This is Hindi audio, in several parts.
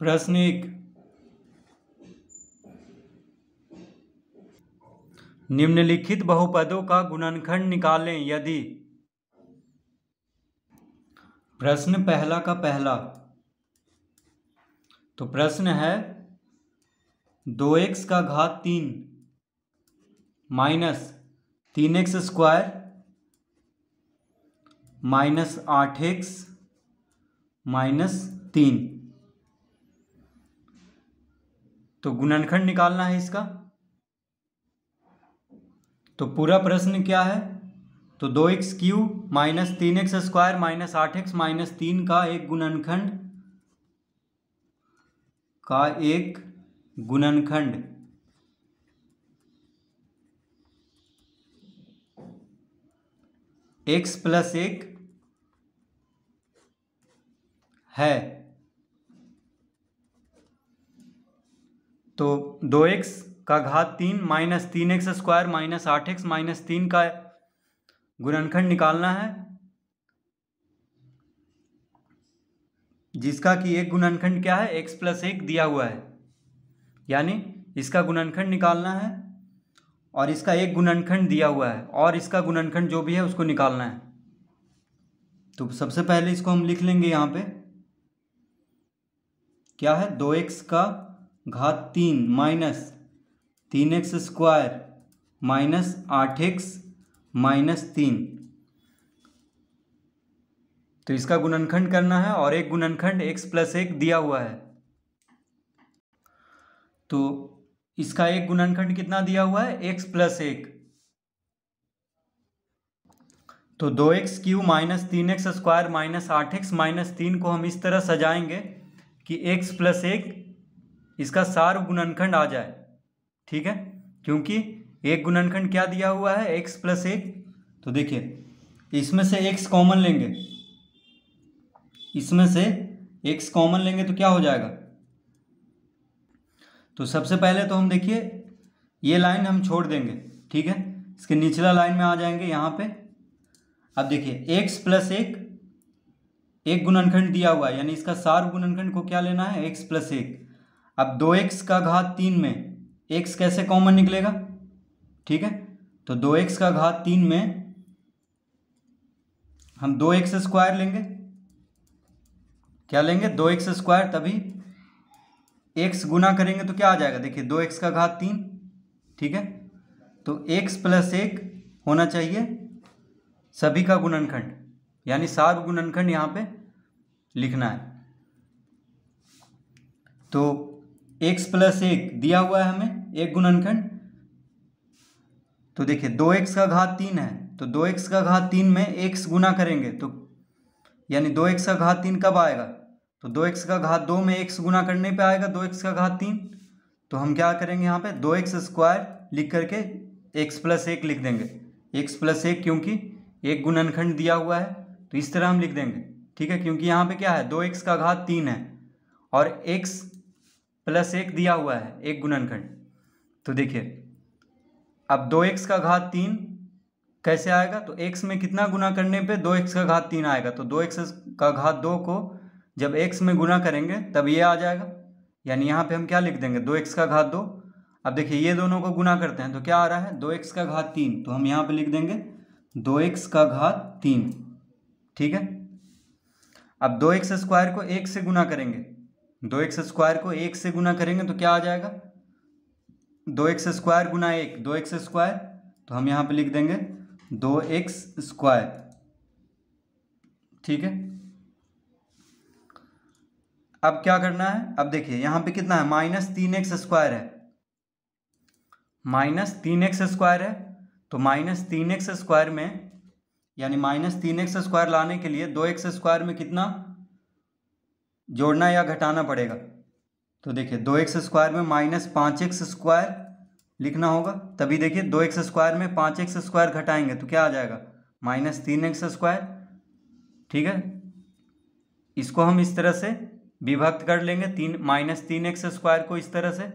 प्रश्न 1, निम्नलिखित बहुपदों का गुणनखंड निकालें यदि। प्रश्न पहला का पहला, तो प्रश्न है 2x का घात 3 minus 3x square minus 8x minus 3, तो गुणनखंड निकालना है इसका। तो पूरा प्रश्न क्या है, तो 2x cube minus 3x square minus 8x minus 3 का एक गुणनखंड x प्लस 1 है। तो 2x का घात 3 minus 3x square minus 8x minus 3 का गुणनखंड निकालना है, जिसका कि एक गुणनखंड क्या है, x प्लस 1 दिया हुआ है, यानी इसका गुणनखंड निकालना है और इसका एक गुणनखंड दिया हुआ है और इसका गुणनखंड जो भी है उसको निकालना है। तो सबसे पहले इसको हम लिख लेंगे यहाँ पे, क्या है 2x का घात 3 minus 3x square minus 8x minus 3, तो इसका गुणनखंड करना है और एक गुणनखंड x प्लस 1 दिया हुआ है। तो इसका एक गुणनखंड कितना दिया हुआ है, x प्लस 1, तो 2x cube minus 3x square minus 8x minus 3 को हम इस तरह सजाएंगे कि x प्लस 1 इसका सार गुणनखंड आ जाए, ठीक है, क्योंकि एक गुणनखंड क्या दिया हुआ है, x प्लस 1। तो देखिए इसमें से x कॉमन लेंगे, इसमें से x कॉमन लेंगे तो क्या हो जाएगा, तो सबसे पहले तो हम देखिए ये लाइन हम छोड़ देंगे, ठीक है, इसके निचला लाइन में आ जाएंगे यहाँ पे। अब देखिए x प्लस 1 एक गुणनखंड दिया हुआ है, यानी इसका सार गुणनखंड को क्या लेना है, x प्लस 1। अब 2x का घात 3 में x कैसे कॉमन निकलेगा, ठीक है, तो 2x का घात 3 में हम 2x स्क्वायर लेंगे, क्या लेंगे, 2x स्क्वायर, तभी x गुना करेंगे तो क्या आ जाएगा, देखिए 2x का घात 3, ठीक है, तो x प्लस 1 होना चाहिए सभी का गुणनखंड, यानी सार गुणनखंड यहाँ पे लिखना है। तो x प्लस 1 दिया हुआ है हमें एक गुणनखंड, तो देखिए 2x का घात 3 है, तो 2x का घात 3 में x गुना करेंगे तो यानी 2x का घात 3 कब आएगा, तो 2x का घात 2 में x गुना करने पे आएगा 2x का घात 3। तो हम क्या करेंगे यहाँ पे 2x स्क्वायर लिख करके x प्लस 1 लिख देंगे, x प्लस 1 क्योंकि एक गुणनखंड दिया हुआ है तो इस तरह हम लिख देंगे, ठीक है, क्योंकि यहाँ पे क्या है 2x का घात 3 है और x प्लस 1 दिया हुआ है एक गुणनखंड। तो देखिए अब 2x का घात 3 कैसे आएगा, तो x में कितना गुना करने पे 2x का घात 3 आएगा, तो 2x का घात 2 को जब x में गुना करेंगे तब ये आ जाएगा, यानी यहाँ पे हम क्या लिख देंगे 2x का घात 2। अब देखिए ये दोनों को गुना करते हैं तो क्या आ रहा है 2x का घात 3, तो हम यहाँ पे लिख देंगे 2x का घात 3, ठीक है। अब 2x स्क्वायर को 1 से गुना करेंगे, 2x स्क्वायर को 1 से गुना करेंगे तो क्या आ जाएगा 2x स्क्वायर गुना 1 2x स्क्वायर, तो हम यहाँ पे लिख देंगे 2x स्क्वायर, ठीक है। अब क्या करना है, अब देखिए यहाँ पे कितना है माइनस 3x स्क्वायर है, माइनस 3x स्क्वायर है, तो माइनस 3x स्क्वायर में यानी माइनस 3x स्क्वायर लाने के लिए 2x स्क्वायर में कितना जोड़ना या घटाना पड़ेगा, तो देखिए 2x स्क्वायर में माइनस 5x स्क्वायर लिखना होगा, तभी देखिए 2x स्क्वायर में 5x स्क्वायर घटाएंगे तो क्या आ जाएगा माइनस 3x स्क्वायर, ठीक है। इसको हम इस तरह से विभक्त कर लेंगे माइनस 3x स्क्वायर को इस तरह से,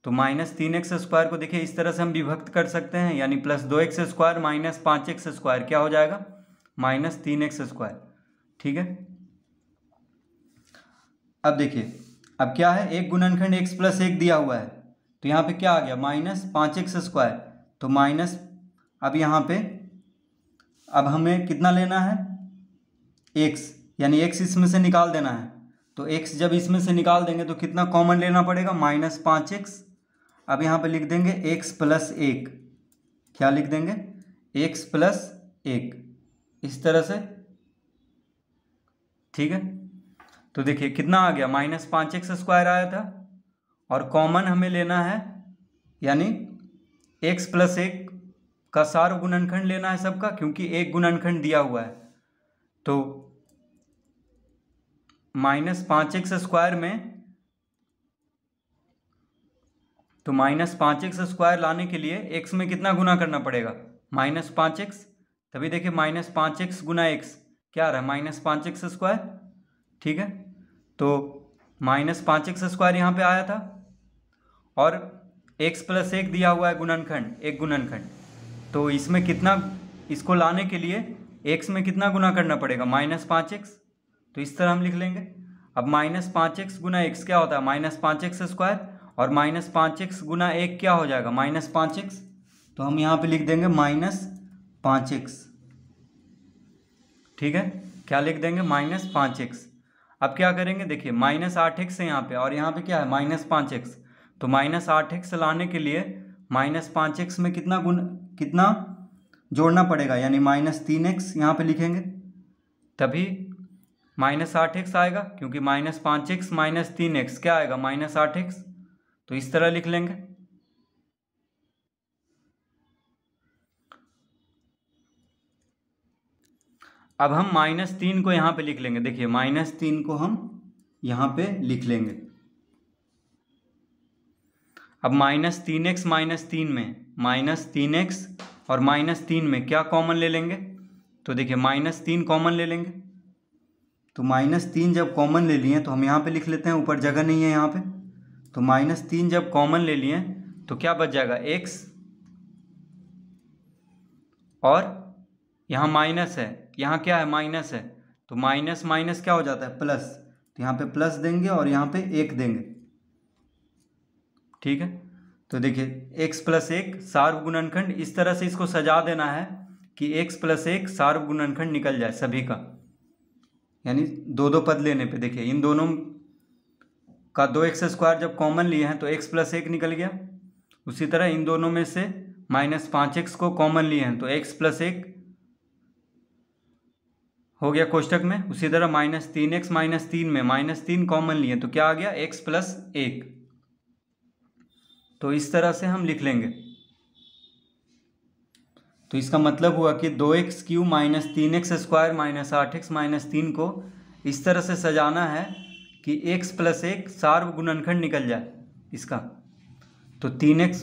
तो माइनस 3x स्क्वायर को देखिए इस तरह से हम विभक्त कर सकते हैं, यानी plus 2x square minus 5x square क्या हो जाएगा माइनस 3x स्क्वायर, ठीक है। अब देखिए अब क्या है, एक गुणनखंड x प्लस एक दिया हुआ है, तो यहाँ पे क्या आ गया -5x²। तो माइनस, अब यहाँ पे अब हमें कितना लेना है x, यानी x इसमें से निकाल देना है। तो x जब इसमें से निकाल देंगे तो कितना कॉमन लेना पड़ेगा, -5x। अब यहाँ पे लिख देंगे x प्लस एक, क्या लिख देंगे, x प्लस एक, इस तरह से। ठीक है, तो देखिए कितना आ गया, -5x² आया था, और कॉमन हमें लेना है, यानी x प्लस एक का सार्व गुणनखंड लेना है सबका, क्योंकि एक गुणनखंड दिया हुआ है। तो -5x² में, तो -5x² लाने के लिए x में कितना गुना करना पड़ेगा, -5x। तभी देखिए -5x गुना x क्या आ रहा है, -5x²। ठीक है, तो -5x² यहाँ पे आया था, और x प्लस एक दिया हुआ है गुणनखंड, एक गुणनखंड। तो इसमें कितना, इसको लाने के लिए x में कितना गुना करना पड़ेगा, -5x। तो इस तरह हम लिख लेंगे। अब -5x गुना x क्या होता है, -5x², और -5x गुना एक क्या हो जाएगा, -5x। तो हम यहाँ पे लिख देंगे -5x। ठीक है, क्या लिख देंगे, -5x। अब क्या करेंगे, देखिए -8x है यहाँ पे, और यहाँ पे क्या है, -5x। तो -8x लाने के लिए -5x में कितना जोड़ना पड़ेगा, यानी -3x यहाँ पे लिखेंगे, तभी -8x आएगा, क्योंकि -5x -3x क्या आएगा, -8x। तो इस तरह लिख लेंगे। अब हम -3 को यहाँ पे लिख लेंगे, देखिए -3 को हम यहाँ पे लिख लेंगे। अब -3x -3 में, -3x और -3 में क्या कॉमन ले लेंगे, तो देखिए -3 कॉमन ले लेंगे। तो -3 जब कॉमन ले लिए तो हम यहाँ पे लिख लेते हैं, ऊपर जगह नहीं है यहाँ पे। तो -3 जब कॉमन ले लिए तो क्या बच जाएगा, x, और यहाँ माइनस है, यहाँ क्या है, माइनस है, तो माइनस माइनस क्या हो जाता है, प्लस। तो यहाँ पे प्लस देंगे और यहाँ पे एक देंगे। ठीक है, तो देखिए x प्लस एक सार्व गुणनखंड, इस तरह से इसको सजा देना है कि x प्लस एक सार्व गुणनखंड निकल जाए सभी का, यानी दो दो पद लेने पे। देखिए इन दोनों का 2x² जब कॉमन लिए हैं तो x प्लस एक निकल गया। उसी तरह इन दोनों में से -5x को कॉमन लिए हैं तो x प्लस एक हो गया कोष्टक में। उसी तरह -3x -3 में -3 कॉमन लिए तो क्या आ गया, x प्लस एक। तो इस तरह से हम लिख लेंगे। तो इसका मतलब हुआ कि 2x³ -3x² -8x -3 को इस तरह से सजाना है कि x प्लस एक सार्व गुणनखंड निकल जाए इसका। तो 3x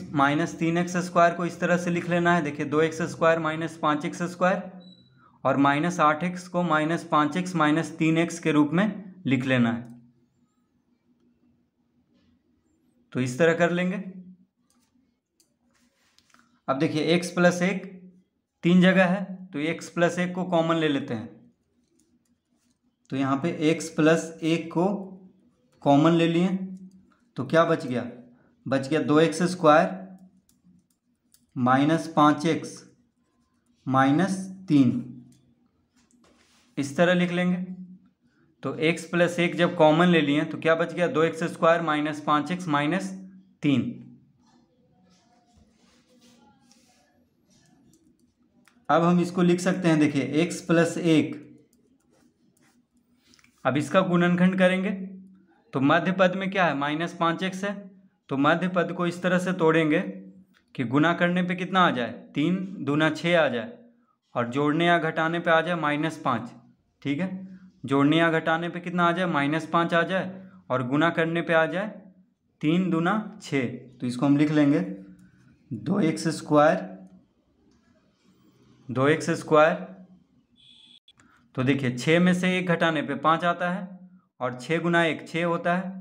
को इस तरह से लिख लेना है, देखिए 2x² -5x² और -8x को -5x -3x के रूप में लिख लेना है। तो इस तरह कर लेंगे। अब देखिए x प्लस एक 3 जगह है, तो x प्लस एक को कॉमन ले लेते हैं। तो यहाँ पे x प्लस एक को कॉमन ले लिए तो क्या बच गया, 2x² -5x -3, इस तरह लिख लेंगे। तो x प्लस एक जब कॉमन ले लिए तो क्या बच गया, 2x² -5x -3। अब हम इसको लिख सकते हैं, देखिए x प्लस एक, अब इसका गुणनखंड करेंगे तो मध्य पद में क्या है, -5x है। तो मध्य पद को इस तरह से तोड़ेंगे कि गुना करने पे कितना आ जाए, 3 दूना 6 आ जाए, और जोड़ने या घटाने पे आ जाए -5। ठीक है, जोड़ने या घटाने पे कितना आ जाए, -5 आ जाए, और गुना करने पे आ जाए 3 दूना 6। तो इसको हम लिख लेंगे 2x²। तो देखिए 6 में से 1 घटाने पे 5 आता है, और 6 गुना 1 6 होता है।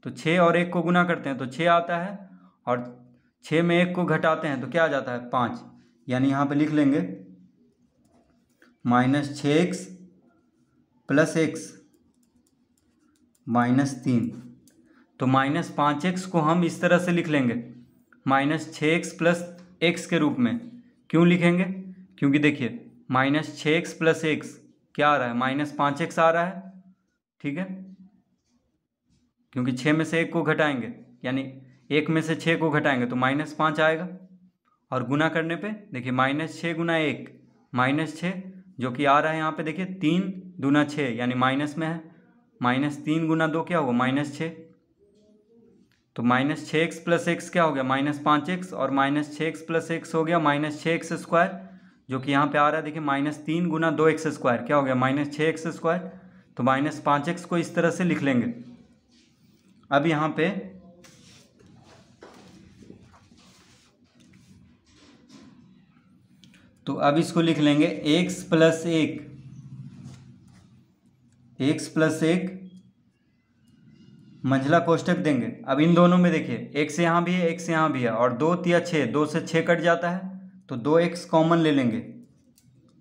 तो 6 और 1 को गुना करते हैं तो 6 आता है, और 6 में 1 को घटाते हैं तो क्या आ जाता है, 5। यानी यहाँ पे लिख लेंगे -6x प्लस x -3। तो -5x को हम इस तरह से लिख लेंगे, -6x प्लस x के रूप में। क्यों लिखेंगे? क्योंकि देखिए -6x प्लस x क्या आ रहा है, -5x आ रहा है, ठीक है, क्योंकि 6 में से 1 को घटाएंगे, यानी 1 में से 6 को घटाएंगे तो -5 आएगा। और गुना करने पे देखिए -6 गुना 1 -6, जो कि आ रहा है यहाँ पे देखिए 3 दूना 6, यानी माइनस में है। -3 गुना 2 क्या होगा, -6। तो -6x प्लस एक्स क्या हो गया, -5x, और -6x प्लस एक्स हो गया -6x स्क्वायर, जो कि यहाँ पे आ रहा है देखिए -3 गुना 2x स्क्वायर क्या हो गया, -6x स्क्वायर। तो -5x को इस तरह से लिख लेंगे। अब यहाँ पे तो अब इसको लिख लेंगे x प्लस 1 मंझला कोष्टक देंगे। अब इन दोनों में देखिए x यहाँ भी है, x यहाँ भी है, और 2 तिया 6, 2 से 6 कट जाता है, तो 2x कॉमन ले लेंगे।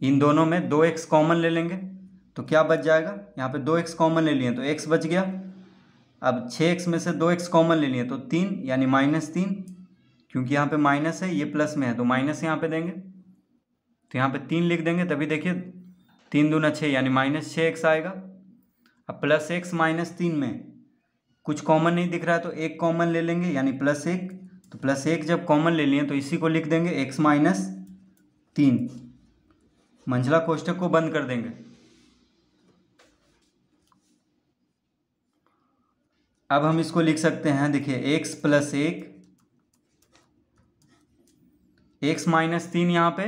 इन दोनों में 2x कॉमन ले लेंगे तो क्या बच जाएगा, यहाँ पे 2x कॉमन ले लिए तो x बच गया। अब 6x में से 2x कॉमन ले लिए तो 3, यानी -3, क्योंकि यहाँ पे माइनस है, ये प्लस में है तो माइनस यहाँ पे देंगे, तो यहाँ पे 3 लिख देंगे। तभी देखिए 3 दूना 6, यानी -6x आएगा। अब +x -3 में कुछ कॉमन नहीं दिख रहा है तो 1 कॉमन ले लेंगे, यानी +1। तो +1 जब कॉमन ले लिए तो इसी को लिख देंगे x -3, मंझला कोष्टक को बंद कर देंगे। अब हम इसको लिख सकते हैं, देखिए x प्लस 1, x -3 यहाँ पे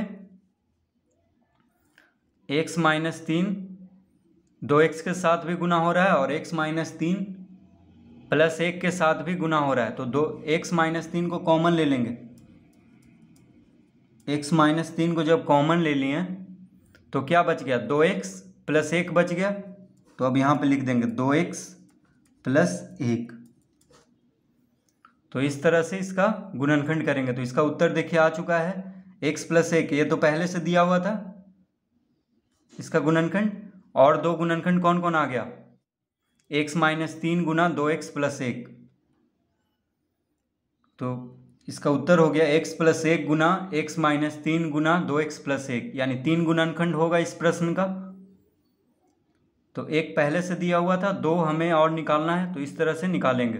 x -3 2x के साथ भी गुना हो रहा है और x -3 प्लस 1 के साथ भी गुना हो रहा है, तो x -3 को कॉमन ले लेंगे। x -3 को जब कॉमन ले लिए तो क्या बच गया, 2x प्लस 1 बच गया। तो अब यहाँ पे लिख देंगे 2x प्लस 1। तो इस तरह से इसका गुणनखंड करेंगे तो इसका उत्तर देखिए आ चुका है x प्लस 1। ये तो पहले से दिया हुआ था इसका गुणनखंड, और 2 गुणनखंड कौन कौन आ गया, x -3 गुना 2x प्लस 1। तो इसका उत्तर हो गया x प्लस 1 गुना x -3 गुना 2x प्लस 1, यानी 3 गुणनखंड होगा इस प्रश्न का। तो एक पहले से दिया हुआ था, 2 हमें और निकालना है, तो इस तरह से निकालेंगे।